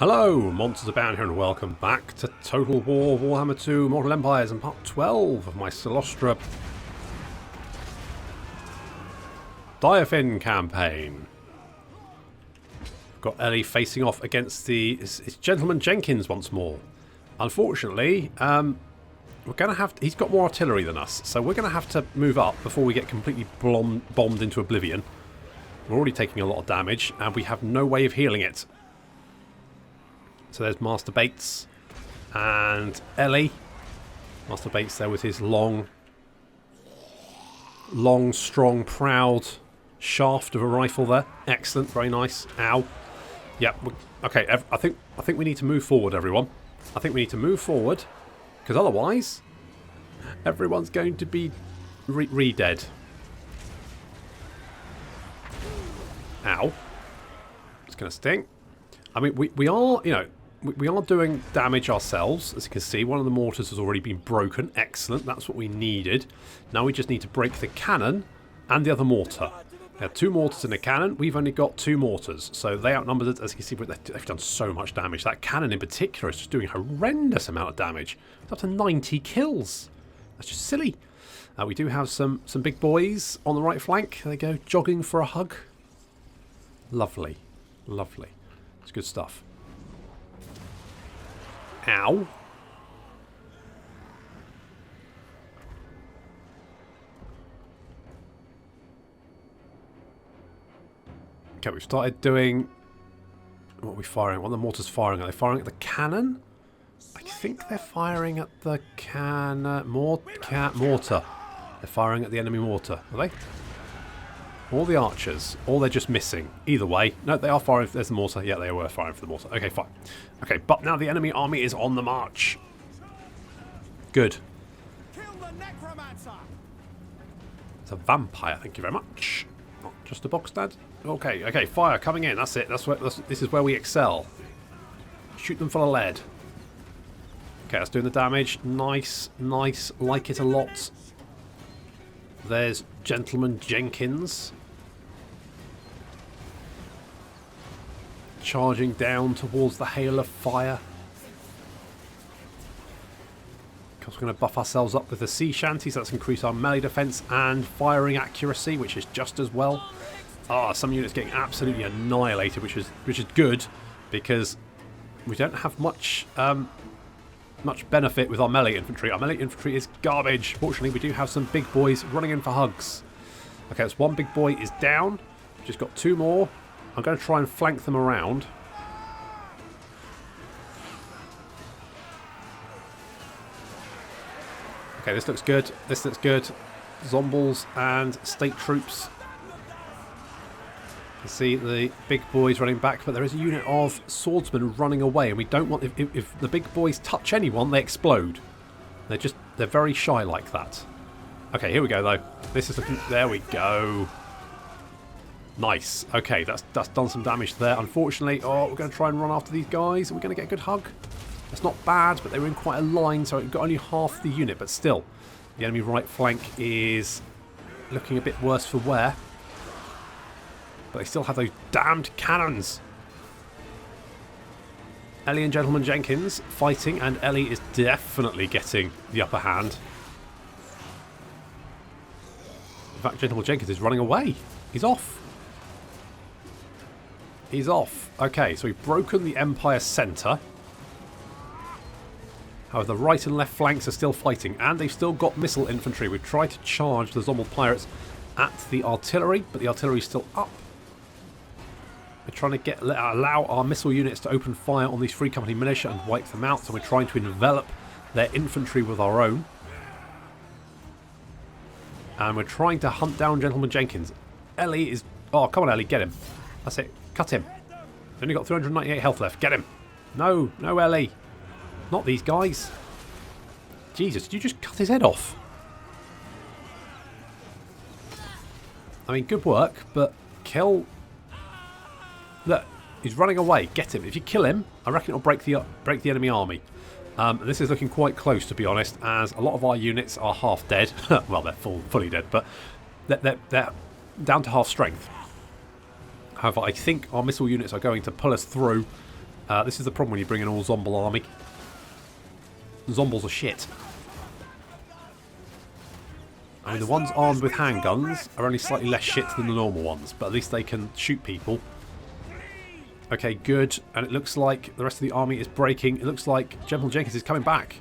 Hello, monsters abound here, and welcome back to Total War Warhammer 2 Mortal Empires and part 12 of my Cylostra Direfin Campaign. Got Ellie facing off against it's Gentlemen Jenkins once more. Unfortunately, we're gonna have he's got more artillery than us, so we're gonna have to move up before we get completely bombed into oblivion. We're already taking a lot of damage, and we have no way of healing it. So there's Master Bates and Ellie. Master Bates there with his long, strong, proud shaft of a rifle there. Excellent, very nice. Ow. Yep. Okay. I think we need to move forward, everyone. I think we need to move forward, because otherwise, everyone's going to be re-dead. Ow. It's going to sting. I mean, we are, you know, we are doing damage ourselves. As you can see, one of the mortars has already been broken. Excellent. That's what we needed. Now we just need to break the cannon and the other mortar. There are two mortars in the cannon. We've only got two mortars. So they outnumbered us. As you can see, they've done so much damage. That cannon in particular is just doing a horrendous amount of damage. It's up to 90 kills. That's just silly. We do have some big boys on the right flank. There they go, jogging for a hug. Lovely. Lovely. It's good stuff. Ow. Okay, we've started doing... What are we firing? What are the mortars firing? Are they firing at the cannon? I think they're firing at the mortar. They're firing at the enemy mortar, are they? All the archers, or they're just missing. Either way. No, they are firing. There's the mortar. Yeah, they were firing for the mortar. Okay, fine. Okay, but now the enemy army is on the march. Good. It's a vampire, thank you very much. Not just a box dad. Okay, okay, fire coming in. That's it. This is where we excel. Shoot them full of lead. Okay, that's doing the damage. Nice, nice. Like it a lot. There's Gentlemen Jenkins. Charging down towards the hail of fire. Because we're going to buff ourselves up with the sea shanties. That's increase our melee defense and firing accuracy, which is just as well. Some units getting absolutely annihilated, which is good, because we don't have much benefit with our melee infantry. Our melee infantry is garbage. Fortunately, we do have some big boys running in for hugs. Okay, so one big boy is down. Just got two more. I'm going to try and flank them around. Okay, this looks good. This looks good. Zombies and state troops. You can see the big boys running back, but there is a unit of swordsmen running away, and we don't want... If the big boys touch anyone, they explode. They're very shy like that. Okay, here we go, though. This is looking... There we go. Nice. Okay, that's done some damage there. Unfortunately, we're going to try and run after these guys. Are we going to get a good hug? That's not bad, but they were in quite a line, so it got only half the unit. But still, the enemy right flank is looking a bit worse for wear. But they still have those damned cannons. Ellie and Gentlemen Jenkins fighting, and Ellie is definitely getting the upper hand. In fact, Gentleman Jenkins is running away. He's off. He's off. Okay, so we've broken the Empire centre. However, the right and left flanks are still fighting, and they've still got missile infantry. We've tried to charge the Zombie pirates at the artillery, but the artillery's still up. We're trying to allow our missile units to open fire on these Free Company militia and wipe them out, so we're trying to envelop their infantry with our own. And we're trying to hunt down Gentleman Jenkins. Ellie is... Oh, come on, Ellie, get him. That's it. Cut him. He's only got 398 health left. Get him. No, no, Ellie. Not these guys. Jesus, did you just cut his head off? I mean, good work, but kill... Look, he's running away. Get him. If you kill him, I reckon it'll break the enemy army. This is looking quite close, to be honest, as a lot of our units are half dead. Well, they're fully dead, but they're down to half strength. However, I think our missile units are going to pull us through This is the problem when you bring in all Zomble army. Zombles are shit. I mean, the ones armed with handguns are only slightly less shit than the normal ones, but at least they can shoot people. Okay, good. And it looks like the rest of the army is breaking. It looks like Gentlemen Jenkins is coming back.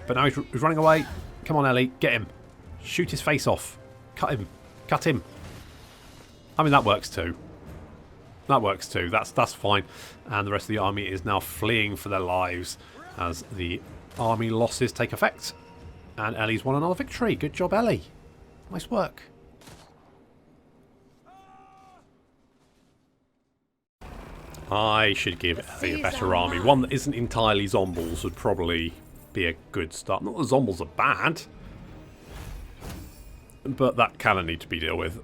But now he's running away. Come on, Ellie. Get him. Shoot his face off. Cut him. Cut him. I mean, that works too. That works too. That's fine. And the rest of the army is now fleeing for their lives as the army losses take effect. And Ellie's won another victory. Good job, Ellie. Nice work. I should give Ellie a better army. One that isn't entirely Zombles would probably be a good start. Not that Zombles are bad, but that kind of need to be dealt with.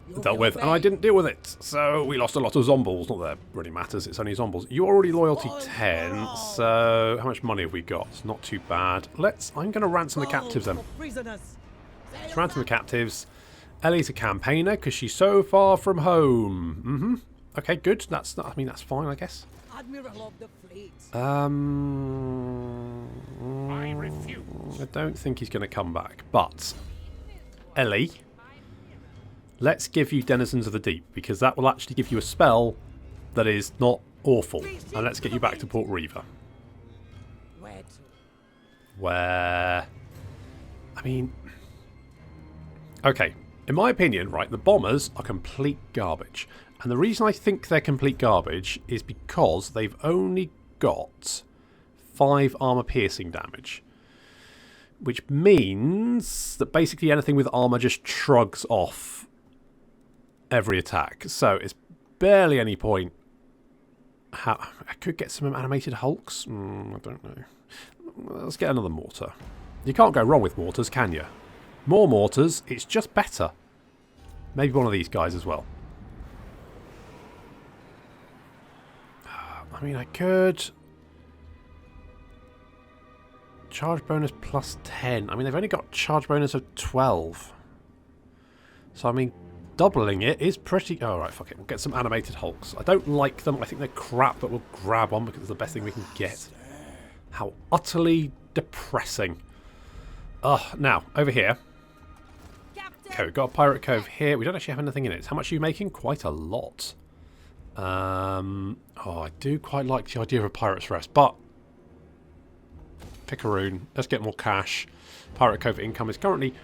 And I didn't deal with it, so we lost a lot of Zombles. Not that it really matters, it's only Zombles. You're already loyalty 10, so how much money have we got? It's not too bad. I'm going to ransom the captives then. Let's ransom the captives. Ellie's a campaigner because she's so far from home. Okay, good. That's fine, I guess. Admiral of the fleet. I refuse. I don't think he's going to come back, but Ellie, let's give you Denizens of the Deep, because that will actually give you a spell that is not awful. And let's get you back to Port Reaver. Where? I mean, okay. In my opinion, right, the bombers are complete garbage. And the reason I think they're complete garbage is because they've only got 5 armor piercing damage. Which means that basically anything with armor just shrugs off every attack. So it's barely any point. I could get some animated hulks. I don't know. Let's get another mortar. You can't go wrong with mortars, can you? More mortars, it's just better. Maybe one of these guys as well. I mean, I could... Charge bonus plus 10. I mean, they've only got charge bonus of 12. So, I mean, doubling it is pretty... Oh, right, fuck it. We'll get some animated hulks. I don't like them. I think they're crap, but we'll grab one because it's the best thing we can get. How utterly depressing. Now, over here. Okay, we've got a pirate cove here. We don't actually have anything in it. How much are you making? Quite a lot. I do quite like the idea of a pirate's rest, but Picaroon, let's get more cash. Pirate Cove income is currently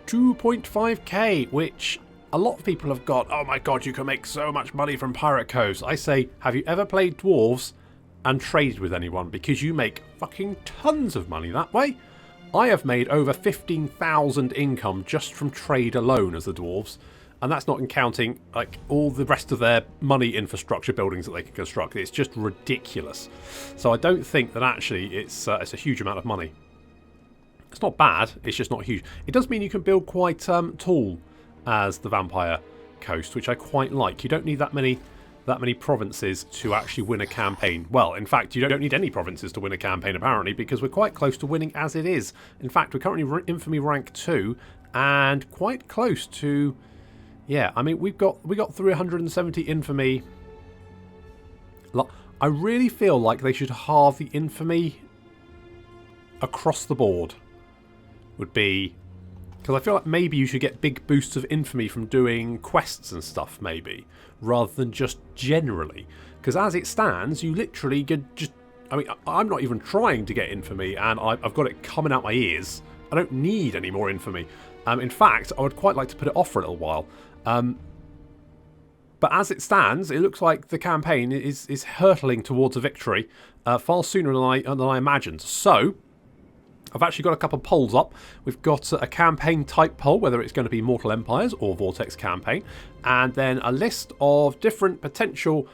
2.5k, which a lot of people have got. Oh my god, you can make so much money from Pirate Coves. I say, have you ever played Dwarves and traded with anyone? Because you make fucking tons of money that way. I have made over 15,000 income just from trade alone as the Dwarves. And that's not counting like all the rest of their money infrastructure buildings that they can construct. It's just ridiculous. So I don't think that actually it's a huge amount of money. It's not bad. It's just not huge. It does mean you can build quite tall as the Vampire Coast, which I quite like. You don't need that many provinces to actually win a campaign. Well, in fact, you don't need any provinces to win a campaign apparently, because we're quite close to winning as it is. In fact, we're currently infamy rank 2 and quite close to. Yeah, I mean, we got 370 infamy. I really feel like they should halve the infamy across the board. Would be... Because I feel like maybe you should get big boosts of infamy from doing quests and stuff, maybe. Rather than just generally. Because as it stands, you literally could just... I mean, I'm not even trying to get infamy, and I've got it coming out my ears. I don't need any more infamy. In fact, I would quite like to put it off for a little while. But as it stands, it looks like the campaign is hurtling towards a victory far sooner than I imagined. So, I've actually got a couple of polls up. We've got a campaign type poll, whether it's going to be Mortal Empires or Vortex campaign, and then a list of different potential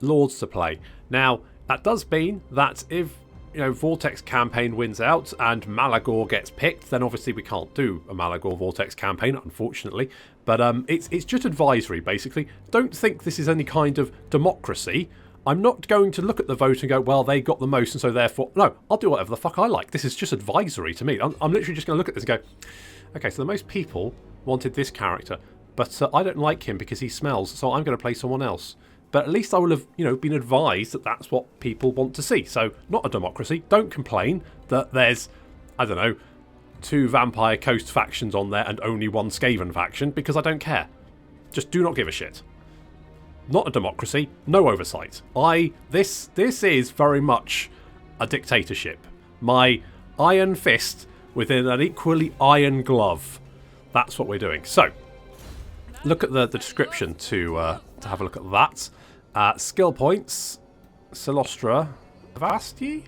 lords to play. Now, that does mean that if Vortex campaign wins out and Malagor gets picked, then obviously we can't do a Malagor Vortex campaign, unfortunately. But it's just advisory, basically. Don't think this is any kind of democracy. I'm not going to look at the vote and go, well, they got the most, and so therefore... No, I'll do whatever the fuck I like. This is just advisory to me. I'm literally just going to look at this and go, okay, so the most people wanted this character, but I don't like him because he smells, so I'm going to play someone else. But at least I will have, you know, been advised that that's what people want to see. So, not a democracy. Don't complain that there's, I don't know, 2 Vampire Coast factions on there and only 1 Skaven faction, because I don't care. Just do not give a shit. Not a democracy. No oversight. This is very much a dictatorship. My iron fist within an equally iron glove. That's what we're doing. So, look at the description to have a look at that. Skill points, Cylostra Vasti?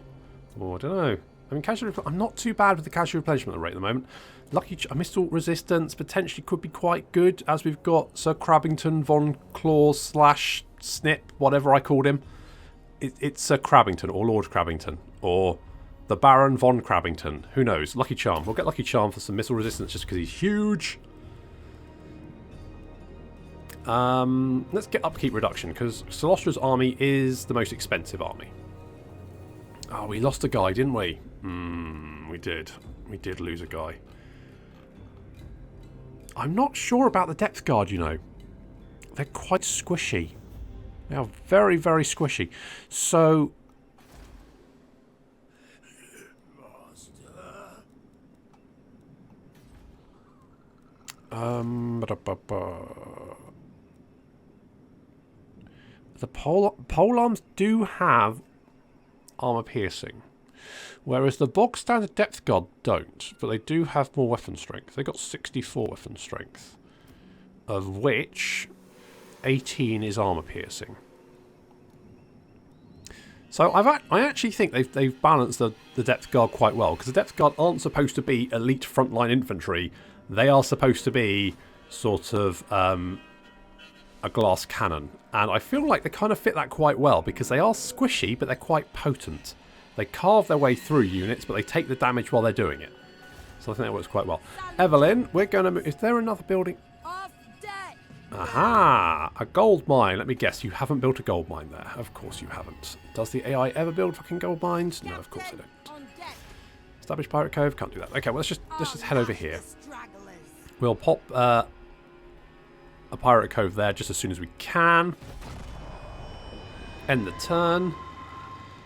Oh, I don't know. I mean, I'm not too bad with the casual replenishment rate at the moment. Lucky missile resistance potentially could be quite good, as we've got Sir Crabbington Von Claw / Snip, whatever I called him. It's Sir Crabbington or Lord Crabbington or the Baron Von Crabbington. Who knows? Lucky Charm. We'll get Lucky Charm for some missile resistance just because he's huge. Let's get upkeep reduction, because Cylostra's army is the most expensive army. Oh, we lost a guy, didn't we? We did. We did lose a guy. I'm not sure about the depth guard, you know. They're quite squishy. They are very, very squishy. So... The polearms do have armor piercing, whereas the bog standard depth guard don't, but they do have more weapon strength. They got 64 weapon strength, of which 18 is armor piercing. So I actually think they've balanced the depth guard quite well, because the depth guard aren't supposed to be elite frontline infantry. They are supposed to be sort of a glass cannon. And I feel like they kind of fit that quite well, because they are squishy, but they're quite potent. They carve their way through units, but they take the damage while they're doing it. So I think that works quite well. Evelyn, we're going to move... Is there another building? Aha! A gold mine. Let me guess, you haven't built a gold mine there. Of course you haven't. Does the AI ever build fucking gold mines? No, of course they don't. Establish Pirate Cove? Can't do that. Okay, well, let's just head over here. We'll pop a Pirate Cove there just as soon as we can. End the turn.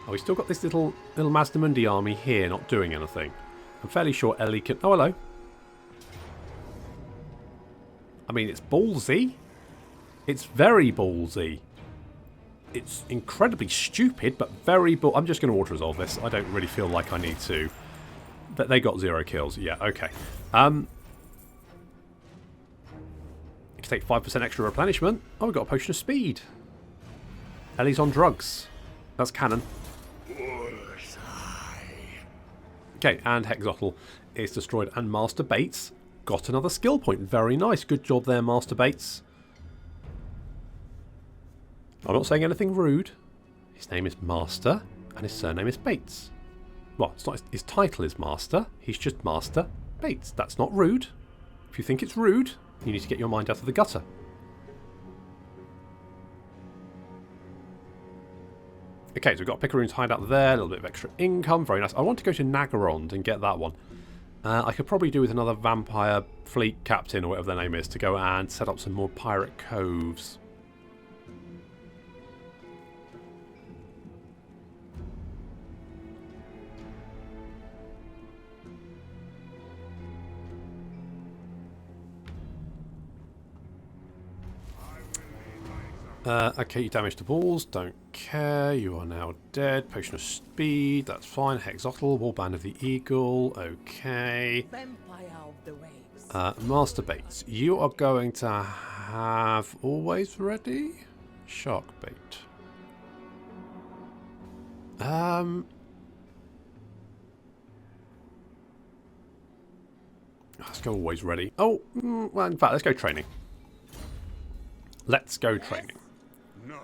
Oh, we still got this little Mazdamundi army here not doing anything. I'm fairly sure Ellie can... Oh, hello. I mean, it's ballsy. It's very ballsy. It's incredibly stupid, but very I'm just going to auto-resolve this. I don't really feel like I need to. But they got 0 kills. Yeah, okay. You can take 5% extra replenishment. Oh, we've got a potion of speed. Ellie's on drugs. That's canon. Okay, and Hexotl is destroyed. And Master Bates got another skill point. Very nice. Good job there, Master Bates. I'm not saying anything rude. His name is Master, and his surname is Bates. Well, it's not, his title is Master. He's just Master Bates. That's not rude. If you think it's rude, you need to get your mind out of the gutter. Okay, so we've got Picaroon's hideout there. A little bit of extra income. Very nice. I want to go to Nagarond and get that one. I could probably do with another vampire fleet captain or whatever their name is to go and set up some more pirate coves. Okay, you damaged the balls, don't care, you are now dead. Potion of speed, that's fine. Hexotl, Warband of the Eagle, okay. Master Bates, you are going to have always ready? Shark bait. Let's go always ready. Oh, well, in fact, let's go training. Let's go training. No.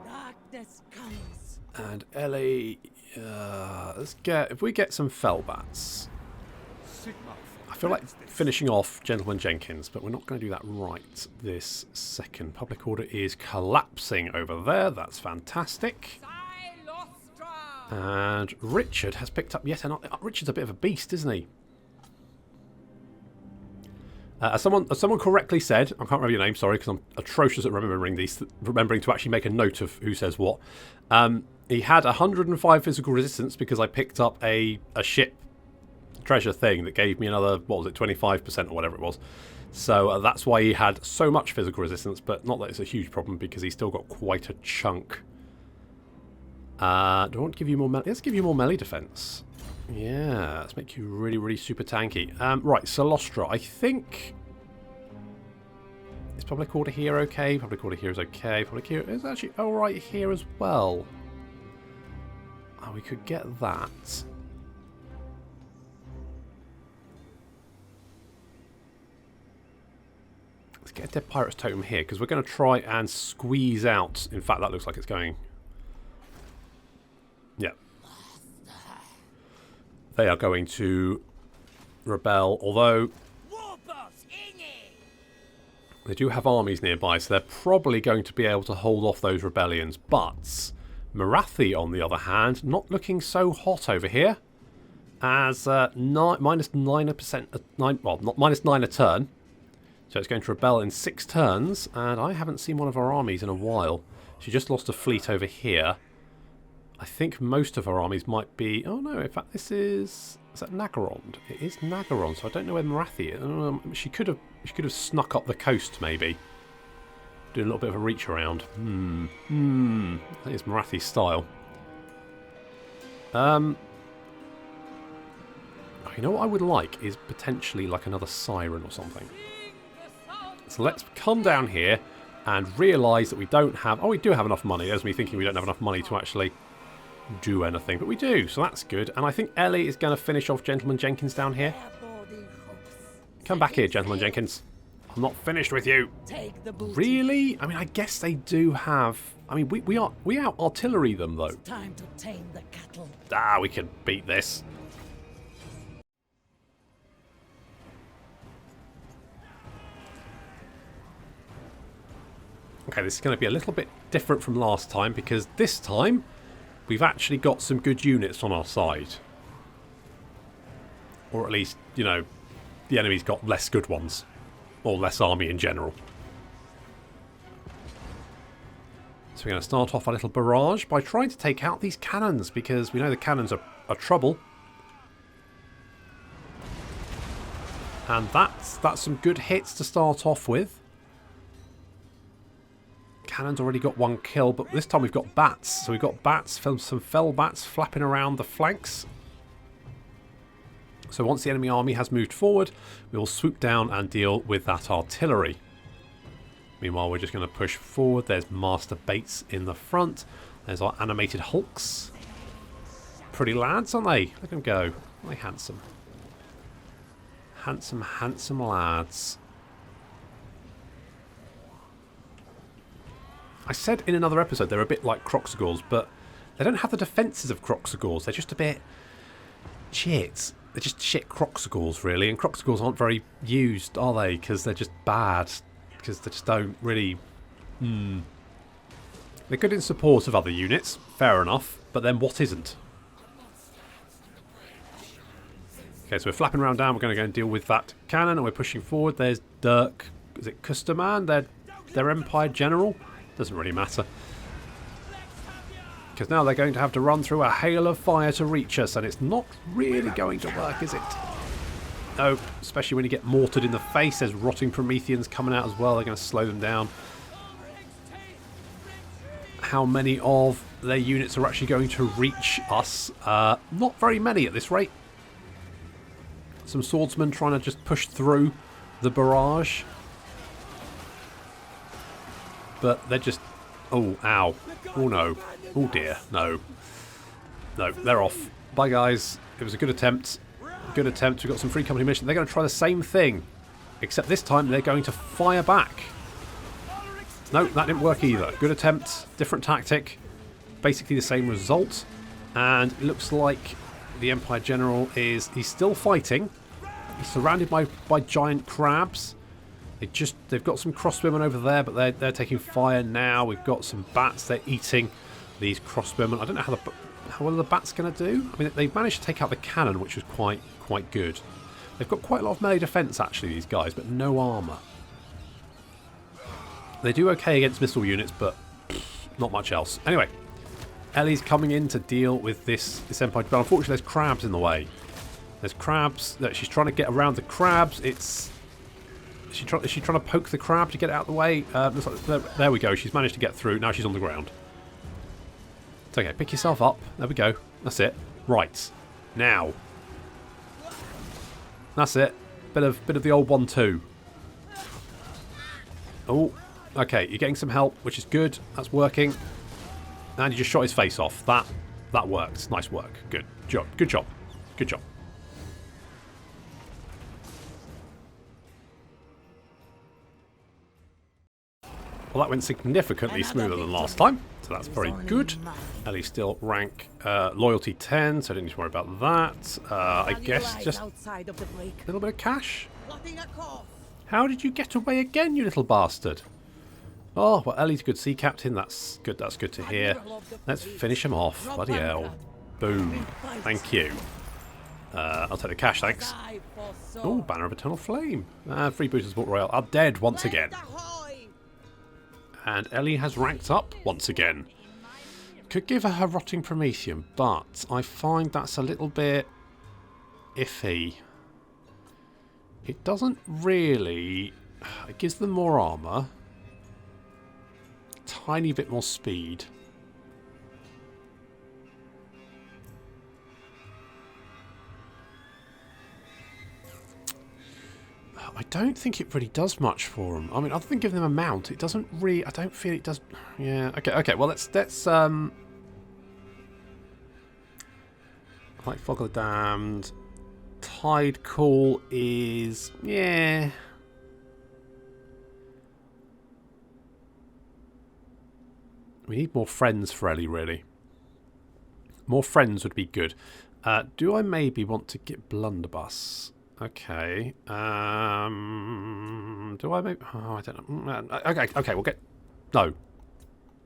Darkness comes. And Ellie, let's get, if we get some Fellbats. I feel like finishing off Gentlemen Jenkins, but we're not going to do that right this second. Public order is collapsing over there. That's fantastic. Cylostra. And Richard has picked up yet another. Richard's a bit of a beast, isn't he? As someone correctly said, I can't remember your name, sorry, because I'm atrocious at remembering to actually make a note of who says what. He had 105 physical resistance because I picked up a ship treasure thing that gave me another, what was it, 25% or whatever it was. So that's why he had so much physical resistance, but not that it's a huge problem because he's still got quite a chunk. Do I want to give you more melee? Let's give you more melee defense. Yeah, let's make you really, really super tanky. Right, Cylostra. I think... Is Public Order here okay? Public Order here is okay. Public Order is actually alright here as well. Oh, we could get that. Let's get a Dead Pirate's Totem here, because we're going to try and squeeze out... In fact, that looks like it's going... Yeah. They are going to rebel, although they do have armies nearby, so they're probably going to be able to hold off those rebellions. But Marathi, on the other hand, not looking so hot over here, as minus 9%, minus 9 a turn. So it's going to rebel in 6 turns, and I haven't seen one of our armies in a while. She just lost a fleet over here. I think most of our armies might be... Oh no, in fact this is... Is that Nagarond? It is Nagarond, so I don't know where Marathi is. She could have snuck up the coast, maybe. Doing a little bit of a reach around. That is Marathi's style. You know what I would like is potentially like another siren or something. So let's come down here and realise that we don't have... Oh, we do have enough money. There's me thinking we don't have enough money to actually do anything, but we do, so that's good. And I think Ellie is going to finish off Gentlemen Jenkins down here. Come back here, Gentlemen Jenkins. I'm not finished with you. Really? I mean, I guess they do have... I mean, we out artillery them though. Time to tame the cattle. Ah, we can beat this. Okay, this is going to be a little bit different from last time because this time we've actually got some good units on our side. Or at least, you know, the enemy's got less good ones. Or less army in general. So we're going to start off our little barrage by trying to take out these cannons because we know the cannons are trouble. And that's some good hits to start off with. Cannon's already got 1 kill, but this time we've got bats. So we've got bats, some fell bats flapping around the flanks. So once the enemy army has moved forward, we will swoop down and deal with that artillery. Meanwhile, we're just going to push forward. There's Master Bates in the front. There's our animated hulks. Pretty lads, aren't they? Look at them go. Aren't they handsome? Handsome, handsome lads. I said in another episode they're a bit like Croxagores, but they don't have the defences of Croxagores. They're just a bit shit. They're just shit Croxagores, really. And Croxagores aren't very used, are they? Because they're just bad. Because they just don't really... They're good in support of other units. Fair enough. But then what isn't? Okay, so we're flapping around down. We're going to go and deal with that cannon. And we're pushing forward. There's Dirk. Is it Custerman? Their Empire General? Doesn't really matter. Because now they're going to have to run through a hail of fire to reach us, and it's not really going to work, is it? No, especially when you get mortared in the face. There's rotting Prometheans coming out as well. They're going to slow them down. How many of their units are actually going to reach us? Not very many at this rate. Some swordsmen trying to just push through the barrage. But they're just... Oh, ow. Oh, no. Oh, dear. No. No, they're off. Bye, guys. It was a good attempt. Good attempt. We've got some free company mission. They're going to try the same thing. Except this time they're going to fire back. No, that didn't work either. Good attempt. Different tactic. Basically the same result. And it looks like the Empire General is... He's still fighting. He's surrounded by giant crabs. They've got some crossbowmen over there, but they're taking fire now. We've got some bats. They're eating these crossbowmen. I don't know how well are the bats going to do. I mean, they've managed to take out the cannon, which was quite good. They've got quite a lot of melee defense, actually, these guys, but no armor. They do okay against missile units, but not much else. Anyway, Ellie's coming in to deal with this Empire, but unfortunately there's crabs in the way. There's crabs. That she's trying to get around the crabs. Is she trying to poke the crab to get it out of the way? There we go. She's managed to get through. Now she's on the ground. It's okay. Pick yourself up. There we go. That's it. Right. Now. That's it. Bit of the old 1-2. Oh. Okay. You're getting some help, which is good. That's working. And you just shot his face off. That worked. Nice work. Good job. Good job. Good job. Well, that went significantly smoother than last time, so that's very good. Ellie's still rank loyalty 10, so I don't need to worry about that. I guess just a little bit of cash. How did you get away again, you little bastard? Oh, well, Ellie's a good sea captain. That's good. That's good to hear. Let's finish him off. Bloody hell. Boom. Thank you. I'll take the cash, thanks. Oh, Banner of Eternal Flame. Free boosters Port Royal are dead once again. And Ellie has ranked up once again. Could give her Rotting Prometheum, but I find that's a little bit iffy. It doesn't really... It gives them more armour. Tiny bit more speed. I don't think it really does much for them. I mean, other than giving them a mount, it doesn't really... I don't feel it does... Yeah, okay. Well, let's like Fog of the Damned. Tide Call is... Yeah. We need more friends for Ellie, really. More friends would be good. Do I maybe want to get Blunderbuss? Okay. Do I maybe... Oh, I don't know. Okay, we'll get... No.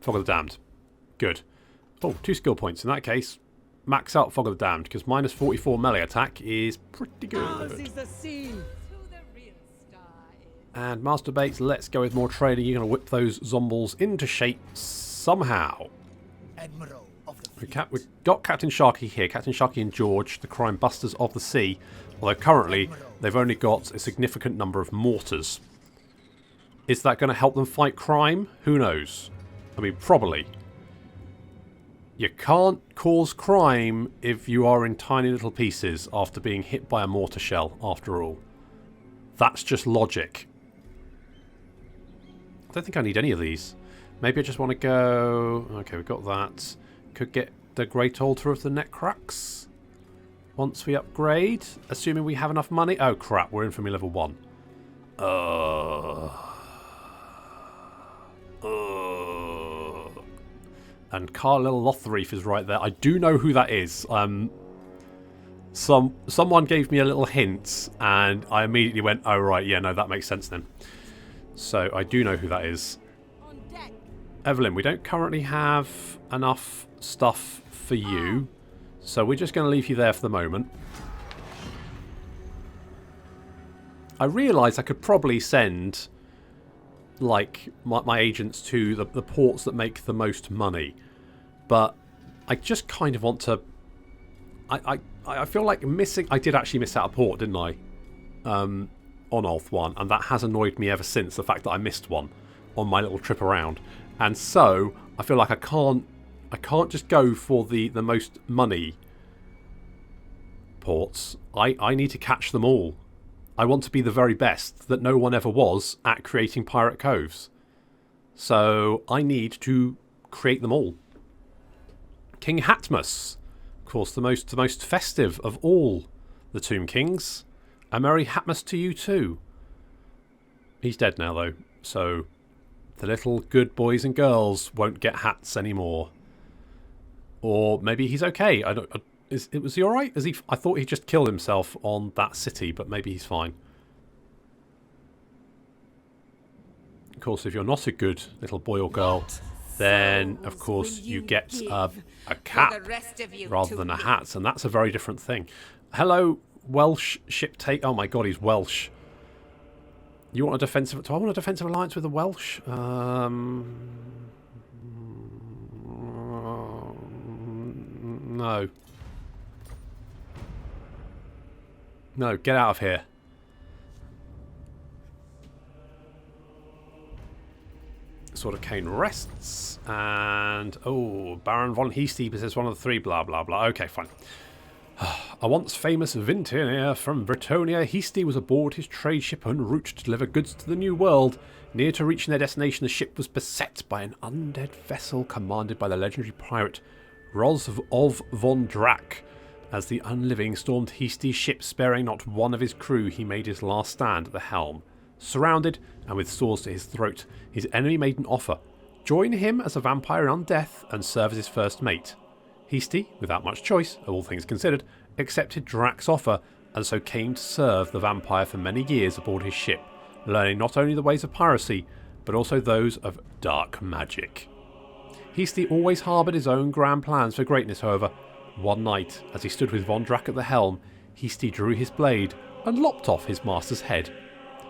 Fog of the Damned. Good. Oh, 2 skill points. In that case, max out Fog of the Damned, because minus 44 melee attack is pretty good. And Master Bates, let's go with more trading. You're going to whip those zombies into shape somehow. We've got Captain Sharky here. Captain Sharky and George, the crime busters of the sea. Although currently, they've only got a significant number of mortars. Is that going to help them fight crime? Who knows? I mean, probably. You can't cause crime if you are in tiny little pieces after being hit by a mortar shell, after all. That's just logic. I don't think I need any of these. Maybe I just want to go... Okay, we've got that. Could get the Great Altar of the Necrax once we upgrade, assuming we have enough money. Oh crap, we're in for me level 1. And Carlil Lothreef is right there. I do know who that is. Someone gave me a little hint, and I immediately went, oh right, yeah, no, that makes sense then. So I do know who that is. Evelyn, we don't currently have enough stuff for you, so we're just going to leave you there for the moment. I realise I could probably send like my agents to the ports that make the most money, but I just kind of want to... I feel like missing... I did actually miss out a port, didn't I? On Ulth 1, and that has annoyed me ever since, the fact that I missed one on my little trip around. And so I feel like I can't just go for the most money ports. I need to catch them all. I want to be the very best that no one ever was at creating pirate coves. So I need to create them all. King Hatmus, of course, the most festive of all the Tomb Kings. A merry Hatmus to you too. He's dead now though, so the little good boys and girls won't get hats anymore. Or maybe he's okay. Was he all right? I thought he just killed himself on that city, but maybe he's fine. Of course, if you're not a good little boy or girl, then of course you get a cap rather than a hat, and that's a very different thing. Hello, Welsh ship take... Oh my god, he's Welsh. You want a defensive... Do I want a defensive alliance with the Welsh? No. No, get out of here. Sword of Cain rests. And... Oh, Baron von Heasty possesses one of the three. Blah, blah, blah. Okay, fine. A once famous Vintier from Bretonia, Heasty was aboard his trade ship en route to deliver goods to the New World. Near to reaching their destination, the ship was beset by an undead vessel commanded by the legendary pirate Rosv von Drac. As the unliving stormed Heasty's ship, sparing not one of his crew, he made his last stand at the helm. Surrounded, and with swords to his throat, his enemy made an offer. Join him as a vampire in undeath and serve as his first mate. Heasty, without much choice, all things considered, accepted Drac's offer and so came to serve the vampire for many years aboard his ship, learning not only the ways of piracy, but also those of dark magic. Heasty always harboured his own grand plans for greatness, however. One night, as he stood with Von Drac at the helm, Heasty drew his blade and lopped off his master's head.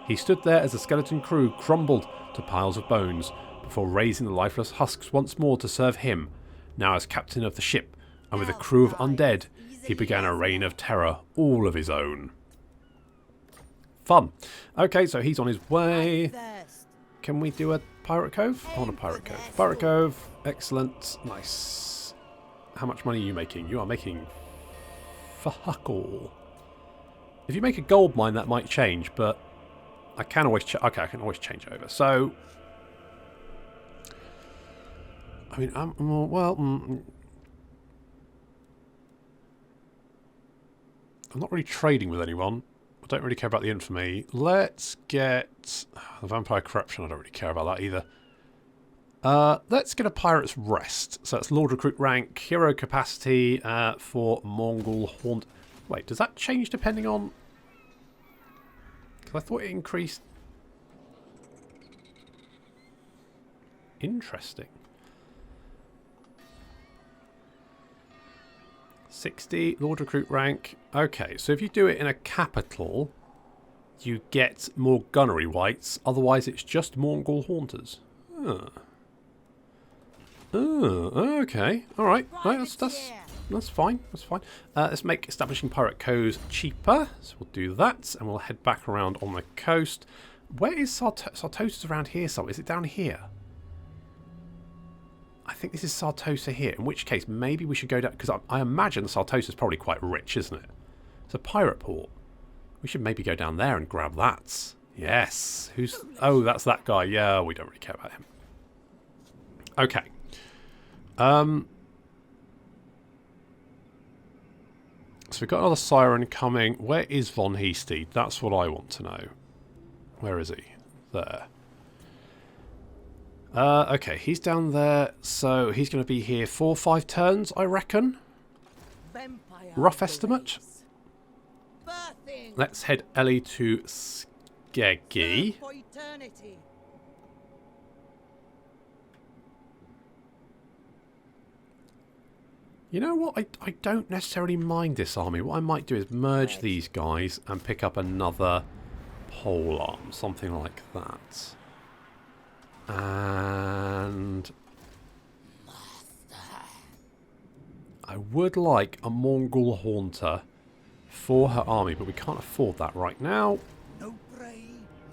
He stood there as the skeleton crew crumbled to piles of bones, before raising the lifeless husks once more to serve him. Now as captain of the ship, and with a crew of undead, he began a reign of terror all of his own. Fun. Okay, so he's on his way. Can we do a pirate cove? I want a pirate cove. Pirate cove. Excellent. Nice. How much money are you making? You are making fuck all. If you make a gold mine, that might change, but I can always okay, I can always change over. So, I mean, I'm not really trading with anyone. I don't really care about the infamy. Let's get the vampire corruption. I don't really care about that either. Let's get a pirate's rest. So it's Lord Recruit rank, hero capacity for Mongol Haunt. Wait, does that change depending on... Because I thought it increased... Interesting. 60, Lord Recruit rank. Okay, so if you do it in a capital, you get more gunnery wights. Otherwise, it's just Mongol Haunters. Okay. Alright. Right, that's fine. That's fine. Let's make establishing pirate coves cheaper. So we'll do that, and we'll head back around on the coast. Where is Sartosa's around here somewhere? Is it down here? I think this is Sartosa here, in which case maybe we should go down, because I imagine Sartosa's probably quite rich, isn't it? It's a pirate port. We should maybe go down there and grab that. Yes. Who's... Oh, that's that guy. Yeah, we don't really care about him. Okay. So we've got another siren coming. Where is Von Heasty? That's what I want to know. Where is he? There. Okay, he's down there, so he's going to be here 4 or 5 turns, I reckon. Rough estimate. Let's head Ellie to Skeggy. You know what? I don't necessarily mind this army. What I might do is merge these guys and pick up another pole arm, something like that. And I would like a Mongol Haunter for her army, but we can't afford that right now. No prey,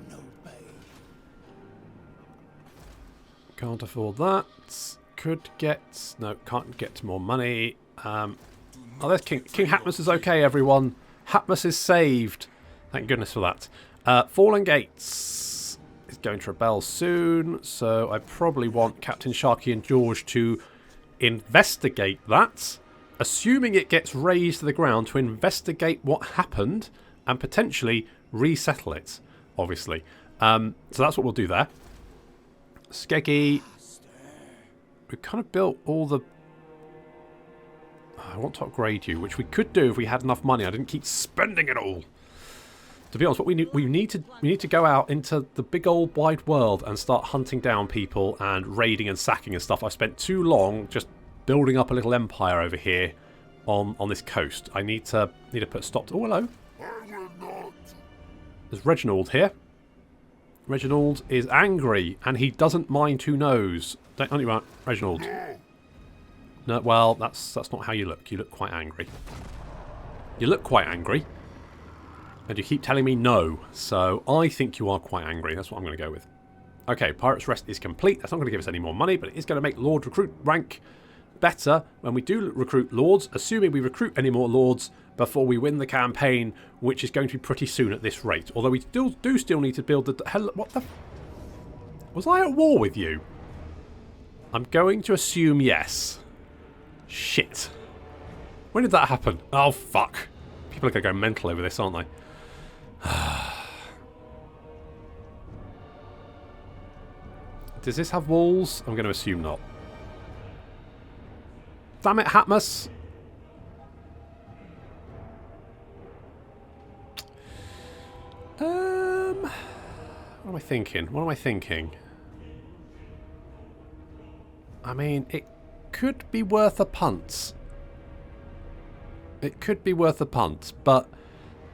no pay. Can't afford that. Could get... No, can't get more money. Oh, there's King Hatmus is okay, everyone. Hatmus is saved. Thank goodness for that. Fallen Gates is going to rebel soon, so I probably want Captain Sharky and George to investigate that, assuming it gets raised to the ground, to investigate what happened and potentially resettle it, obviously. So that's what we'll do there. Skeggy. We've kind of built all the... I want to upgrade you, which we could do if we had enough money. I didn't keep spending it all. To be honest, what we need to go out into the big old wide world and start hunting down people and raiding and sacking and stuff. I've spent too long just building up a little empire over here on this coast. I need to put a stop to... Oh, hello. There's Reginald here. Reginald is angry, and he doesn't mind who knows. Don't you want Reginald? No, well, that's not how you look. You look quite angry. You look quite angry. And you keep telling me no. So I think you are quite angry. That's what I'm going to go with. Okay, Pirate's Rest is complete. That's not going to give us any more money, but it is going to make Lord Recruit rank better when we do recruit Lords, assuming we recruit any more Lords before we win the campaign, which is going to be pretty soon at this rate. Although we still need to build the... Hell, what the... Was I at war with you? I'm going to assume yes. Shit. When did that happen? Oh, fuck. People are going to go mental over this, aren't they? Does this have walls? I'm going to assume not. Damn it, Hatmus. What am I thinking? What am I thinking? I mean, it could be worth a punt. It could be worth a punt, but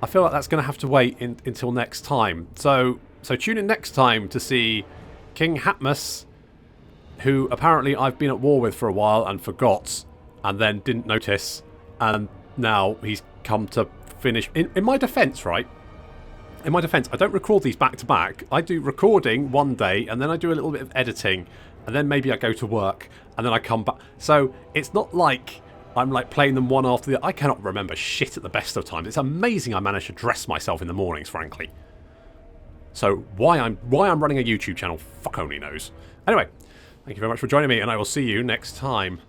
I feel like that's going to have to wait until next time. So tune in next time to see King Hatmus, who apparently I've been at war with for a while and forgot, and then didn't notice, and now he's come to finish. In my defence, right? In my defence, I don't record these back to back. I do recording one day, and then I do a little bit of editing, and then maybe I go to work, and then I come back. So it's not like I'm like playing them one after the other. I cannot remember shit at the best of times. It's amazing I manage to dress myself in the mornings, frankly. So why I'm running a YouTube channel, fuck only knows. Anyway, thank you very much for joining me, and I will see you next time.